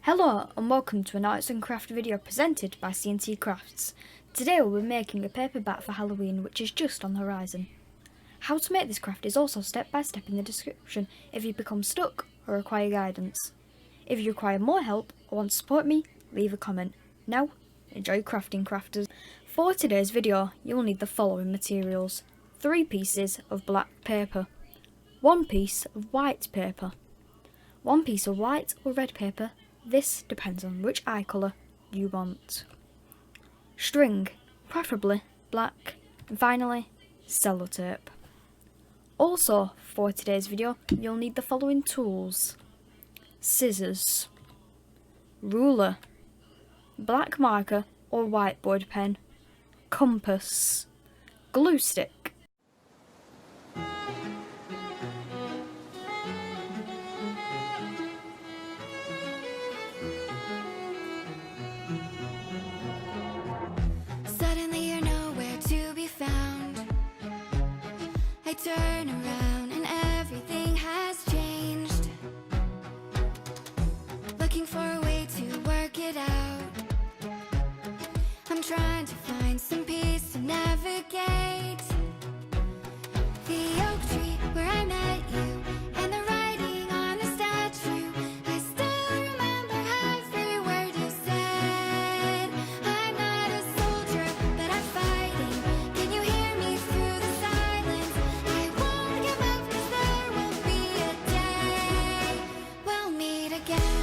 Hello and welcome to an arts and craft video presented by C&T Crafts. Today we'll be making a paper bat for Halloween, which is just on the horizon. How to make this craft is also step by step in the description if you become stuck or require guidance. If you require more help or want to support me, leave a comment. Now, enjoy crafting, crafters. For today's video, you'll need the following materials: 3 pieces of black paper, 1 piece of white paper, 1 piece of white or red paper. This depends on which eye colour you want. String, preferably black, and finally, sellotape. Also, for today's video, you'll need the following tools: scissors, ruler, black marker or whiteboard pen, compass, glue stick. Suddenly you're nowhere to be found. I turn around and everything has changed. Looking for a way to work it out. I'm trying to find some peace to navigate. The oak tree where I met you and the writing on the statue. I still remember every word you said. I'm not a soldier, but I'm fighting. Can you hear me through the silence? I won't give up 'cause there will be a day we'll meet again.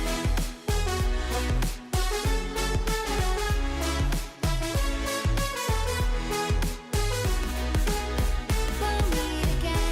We'll meet again.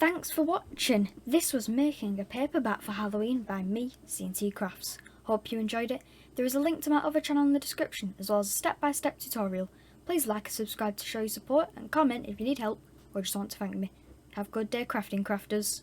Thanks for watching. This was making a paper bat for Halloween by me, C&T Crafts. Hope you enjoyed it. There is a link to my other channel in the description, as well as a step-by-step tutorial. Please like and subscribe to show your support, and comment if you need help or just want to thank me. Have a good day crafting, crafters.